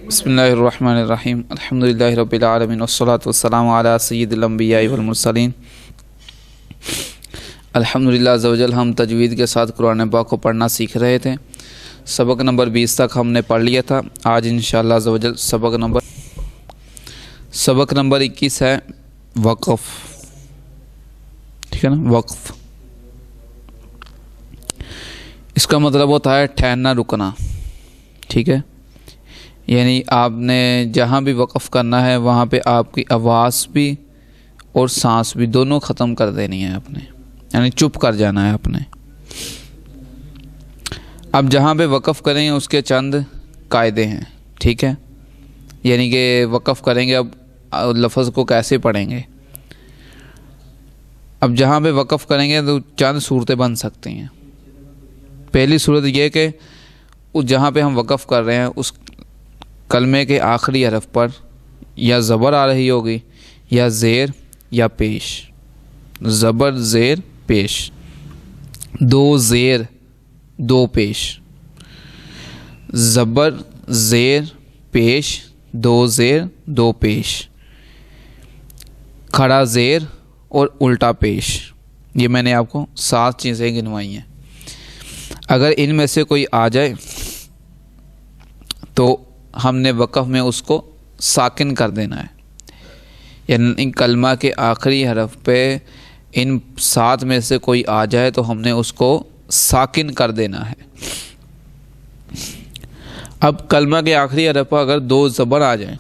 बिस्मिल्लाहिर्रहमानिर्रहीम अल्हम्दुलिल्लाहि रब्बिल आलमीन वस्सलातु वस्सलामु अला सय्यिदिल अंबिया'i वल मुरसलीन। अल्हम्दुलिल्लाह अज़्ज़ा वजल हम तजवीद के साथ कुरान पाक को पढ़ना सीख रहे थे। सबक नंबर 20 तक हमने पढ़ लिया था। आज इंशाअल्लाह अज़्ज़ा वजल सबक नंबर 21 है वक़फ़। ठीक है ना। वक़फ़ इसका मतलब होता है ठहरना, रुकना। ठीक है, यानी आपने जहाँ भी वक़फ़ करना है वहाँ पे आपकी आवाज़ भी और सांस भी दोनों ख़त्म कर देनी है आपने, यानी चुप कर जाना है आपने। अब जहाँ पे वक़फ़ करेंगे उसके चंद कायदे हैं। ठीक है, यानी कि वक़फ़ करेंगे अब लफ्ज़ को कैसे पढ़ेंगे। अब जहाँ पे वक़फ़ करेंगे तो चंद सूरतें बन सकती हैं। पहली सूरत यह कि जहाँ पे हम वक़फ़ कर रहे हैं उस कलमे के आखिरी हरफ पर या ज़बर आ रही होगी या ज़ेर या पेश। ज़बर ज़ेर पेश, दो ज़ेर दो पेश। ज़बर ज़ेर पेश, दो ज़ेर दो पेश। खड़ा ज़ेर और उल्टा पेश। ये मैंने आपको 7 चीज़ें गिनवाई हैं। अगर इनमें से कोई आ जाए तो हमने वक़फ़ में उसको साकिन कर देना है। यानी कलमा के आखिरी हरफ पे इन 7 में से कोई आ जाए तो हमने उसको साकिन कर देना है। अब कलमा के आखिरी हरफ पर अगर 2 ज़बर आ जाए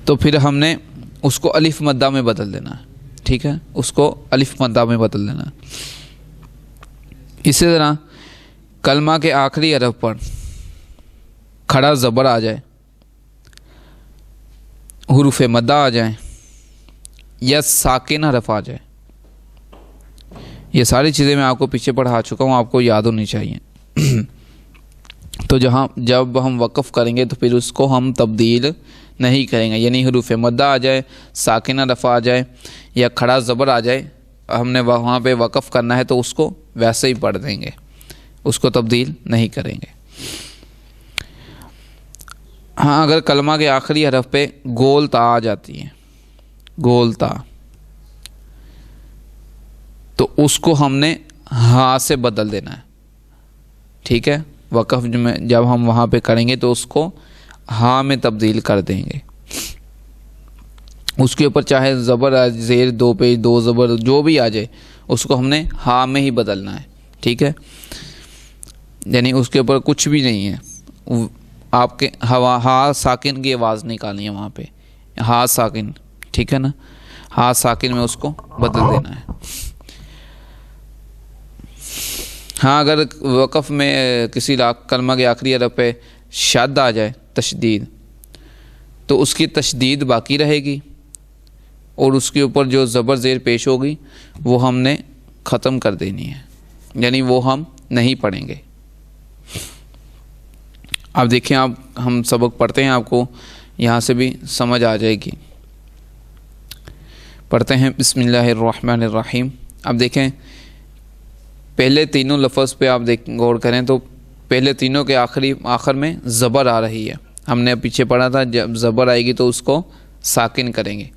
तो फिर हमने उसको अलिफ मद्दा में बदल देना है। ठीक है, उसको अलिफ मद्दा में बदल देना है। इसी तरह कलमा के आखिरी हरफ पर खड़ा ज़बर आ जाए, हुरूफ़े मद्दा आ जाए या साकिन हरफ आ जाए, ये सारी चीज़ें मैं आपको पीछे पढ़ा चुका हूँ, आपको याद होनी चाहिए। तो जब हम वक़फ़ करेंगे तो फिर उसको हम तब्दील नहीं करेंगे। यानी हुरूफ़े मद्दा आ जाए, साकिन हरफ आ जाए या खड़ा ज़बर आ जाए, हमने वहाँ पे वक़फ़ करना है तो उसको वैसे ही पढ़ देंगे, उसको तब्दील नहीं करेंगे। हाँ, अगर कलमा के आखिरी हरफ पे गोल ता आ जाती है, गोल ता, तो उसको हमने हाँ से बदल देना है। ठीक है, वक़फ़ में जब हम वहाँ पे करेंगे तो उसको हाँ में तब्दील कर देंगे। उसके ऊपर चाहे ज़बर ज़ेर दो पे दो ज़बर जो भी आ जाए उसको हमने हाँ में ही बदलना है। ठीक है, यानी उसके ऊपर कुछ भी नहीं है, आपके हवा हा साकिन की आवाज़ निकालनी है वहाँ पे, हा साकिन। ठीक है ना, हा साकिन में उसको बदल देना है। हाँ, अगर वक़फ़ में किसी कलमा के आखिरी हरफ पे शद आ जाए, तशदीद, तो उसकी तशदीद बाकी रहेगी और उसके ऊपर जो ज़बर ज़ेर पेश होगी वो हमने ख़त्म कर देनी है, यानी वो हम नहीं पढ़ेंगे। अब देखें, आप हम सबक पढ़ते हैं, आपको यहाँ से भी समझ आ जाएगी। पढ़ते हैं बिस्मिल्लाहिर्रहमानिर्रहीम। अब देखें, पहले तीनों लफ्ज़ पे आप गौर करें तो पहले तीनों के आखिर में ज़बर आ रही है। हमने पीछे पढ़ा था जब ज़बर आएगी तो उसको साकिन करेंगे।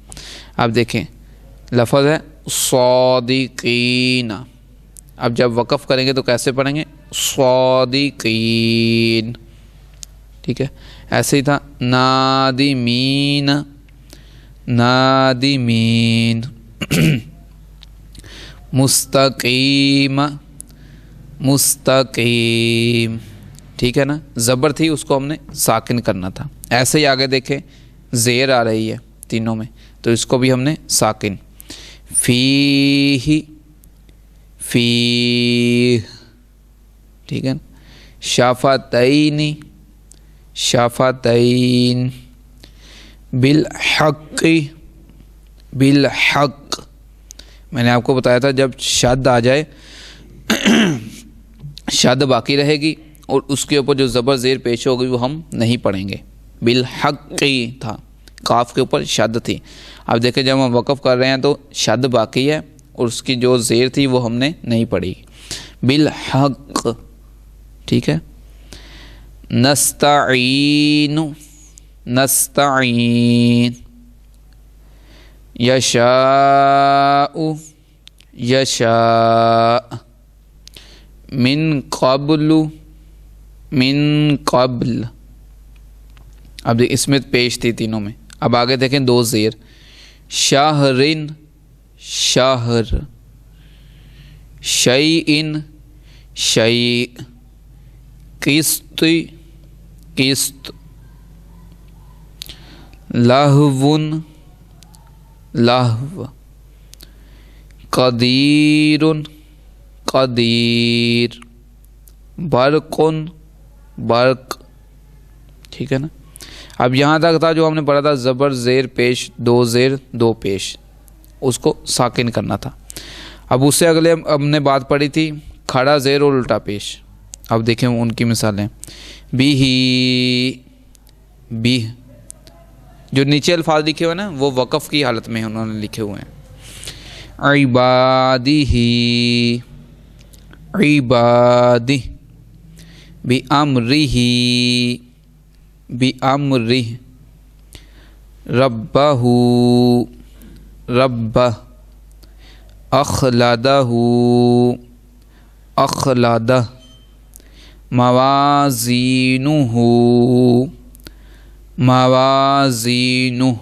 अब देखें, लफ्ज़ है सादिकीन। अब जब वक़फ़ करेंगे तो कैसे पढ़ेंगे? सादिकीन। ठीक है, ऐसे ही था नादिमीन, नादिमीन। मुस्तकीम, मुस्तकीम। ठीक है ना, ज़बर थी उसको हमने साकिन करना था। ऐसे ही आगे देखें, ज़ेर आ रही है तीनों में तो इसको भी हमने साकिन। फीही, फी। ठीक है, शाफ़तैनी, शाफ़तैन। बिलहक़्क़ि, बिलहक़्क़। मैंने आपको बताया था जब शद आ जाए शद बाकी रहेगी और उसके ऊपर जो ज़बर ज़ेर पेश होगी वो हम नहीं पढ़ेंगे। बिलहक़्क़ि था, काफ के ऊपर शद थी। अब देखें, जब हम वक़फ़ कर रहे हैं तो शद बाकी है और उसकी जो ज़ेर थी वो हमने नहीं पढ़ी। बिलहक़्क़। ठीक है, नस्तईनु नस्तईन, यशाउ यशा, मिन क़ब्लु मिन क़ब्ल। अब इसमें पेश थी तीनों में। अब आगे देखें दो ज़ेर, शाहरिन शाहर, शैइन शै, किस्त किस्त, लहवुन लहव, कदीरुन कदीर, बरकुन बर्क। ठीक है ना। अब यहाँ तक था जो हमने पढ़ा था ज़बर ज़ेर पेश, दो ज़ेर दो पेश, उसको साकिन करना था। अब उससे अगले हमने बात पढ़ी थी खड़ा ज़ेर और उल्टा पेश। अब देखें उनकी मिसालें, बिही बिह, जो नीचे अल्फाज लिखे हुए हैं ना वो वक़फ़ की हालत में उन्होंने लिखे हुए हैं। इबादिही इबादी, बिअम्रिही बिअम्रिह, रब्बहू रब्बह, अखलदहू अखलदह, मवाज़ीनुहु मवाज़ीनुह।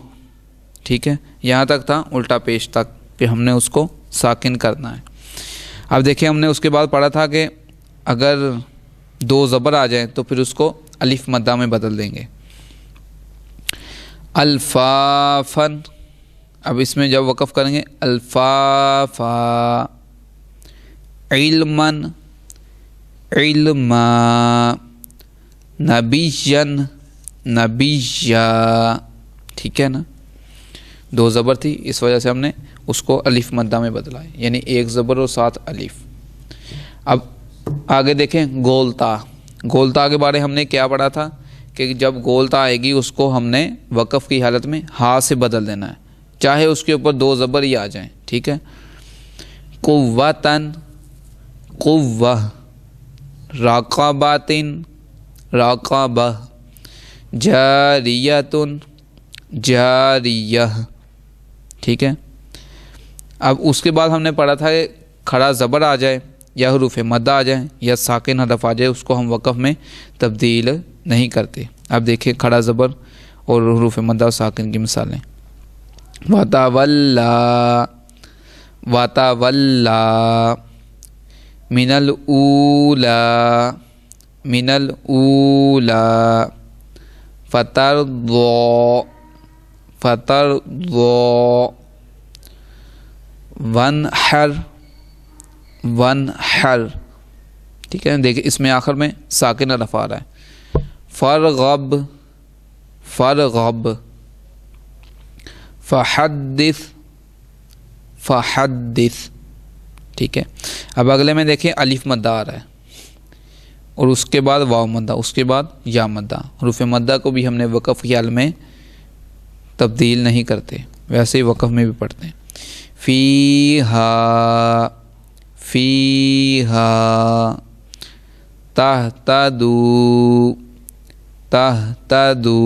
ठीक है, यहाँ तक था उल्टा पेश तक कि हमने उसको साकिन करना है। अब देखिए हमने उसके बाद पढ़ा था कि अगर दो ज़बर आ जाए तो फिर उसको अलिफ मद्दा में बदल देंगे। अल्फाफन, अब इसमें जब वक़फ़ करेंगे अल्फाफा, इल्मन इल्मा, नबियन नबिया। ठीक है ना, दो ज़बर थी इस वजह से हमने उसको अलिफ मद्दा में बदला है, यानी एक ज़बर और साथ अलिफ। अब आगे देखें गोलता। गोलता के बारे हमने क्या पढ़ा था कि जब गोलता आएगी उसको हमने वक़फ़ की हालत में हा से बदल देना है, चाहे उसके ऊपर दो ज़बर ही आ जाएं। ठीक है, कुव्वतन कुव्वह, राक़बातिन राक़बह, जारियतुन जारियह। ठीक है, अब उसके बाद हमने पढ़ा था कि खड़ा ज़बर आ जाए या हुरूफ़ मद्दा आ जाए या साकिन हरफ आ जाए उसको हम वक़फ़ में तब्दील नहीं करते। अब देखिए खड़ा ज़बर और हुरूफ़ मद्दा और साकिन की मिसालें। वतवल्ला वतवल्ला, मिनल ऊला मिनल ऊला, फतरदो फतरदो, वनहर वनहर। ठीक है, देखिए इसमें आखिर में साकिन हरफ आ रहा है। फरगब फरगब, फहद्दिस फहद्दिस। ठीक है, अब अगले में देखिए अलिफ मद्दा आ रहा है और उसके बाद वाव मद्दा, उसके बाद या मद्दा। हुरूफ़ मद्दा को भी हमने वक़फ़ की हाल में तब्दील नहीं करते, वैसे ही वक़फ़ में भी पढ़ते हैं। फ़ीहा फ़ीहा, तहतदू तहतदू,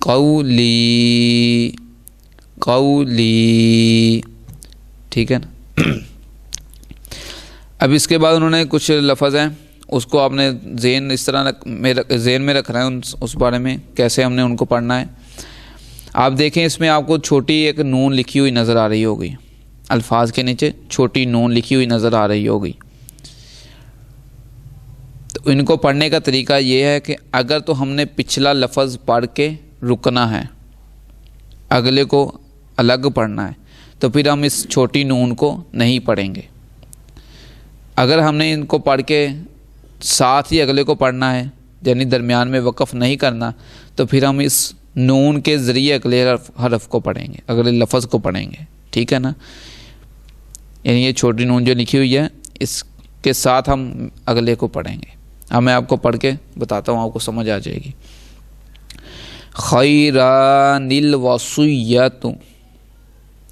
कौली कौली। ठीक है ना। अब इसके बाद उन्होंने कुछ लफ्ज़ हैं उसको आपने ज़हन इस तरह ज़हन में रखना है, उस बारे में कैसे हमने उनको पढ़ना है। आप देखें इसमें आपको छोटी एक नून लिखी हुई नज़र आ रही होगी, अल्फाज के नीचे छोटी नून लिखी हुई नज़र आ रही होगी। तो इनको पढ़ने का तरीका ये है कि अगर तो हमने पिछला लफ्ज़ पढ़ के रुकना है, अगले को अलग पढ़ना है, तो फिर हम इस छोटी नून को नहीं पढ़ेंगे। अगर हमने इनको पढ़ के साथ ही अगले को पढ़ना है, यानी दरमियान में वक़फ़ नहीं करना, तो फिर हम इस नून के ज़रिए अगले हरफ को पढ़ेंगे, अगले लफ्ज़ को पढ़ेंगे। ठीक है ना, यानी ये छोटी नून जो लिखी हुई है इसके साथ हम अगले को पढ़ेंगे। अब मैं आपको पढ़ के बताता हूँ, आपको समझ आ जाएगी। खैरानिल वसियतु।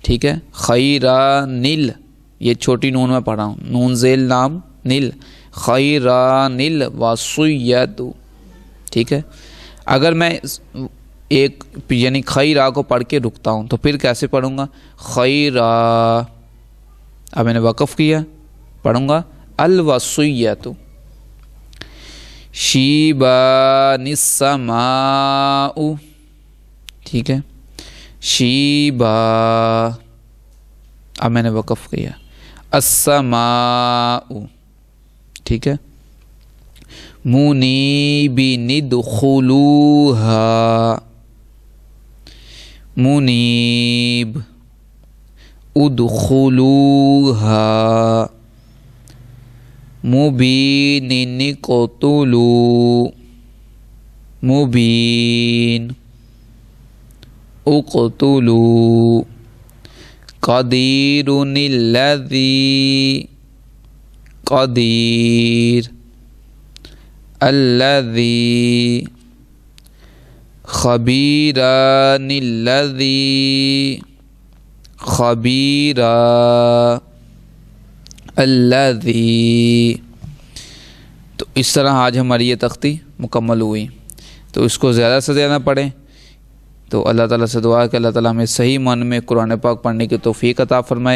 ठीक है, खैरानिल, ये छोटी नून में पढ़ा हूँ, नून ज़ेल नाम निल, खैरानिल वसियतु। ठीक है, अगर मैं एक यानी खैरा को पढ़ के रुकता हूँ तो फिर कैसे पढ़ूँगा? खैरा, अब मैंने वक़फ़ किया, पढ़ूँगा अल वसियतु। शीबानिस्समाउ, ठीक है, शीबा, अब मैंने वक़फ़ किया, अस्समाउ, ठीक है, मुनीबिनिदखुलूहा, मुनीब, उदखुलूहा, मुबीनिनिक़तुलू, मुबीन, उक़तुलू, क़दीरुनिल्लज़ी, क़दीर, अल्लज़ी, ख़बीरानिल्लज़ी, ख़बीरा, अल्लज़ी। तो इस तरह आज हमारी ये तख्ती मुकम्मल हुई। तो इसको ज़्यादा से ज़्यादा पढ़ें। तो अल्लाह ताला से दुआ है कि अल्लाह ताला हमें सही मन में कुरान पाक पढ़ने की तौफ़ीक़ अता फ़रमाए।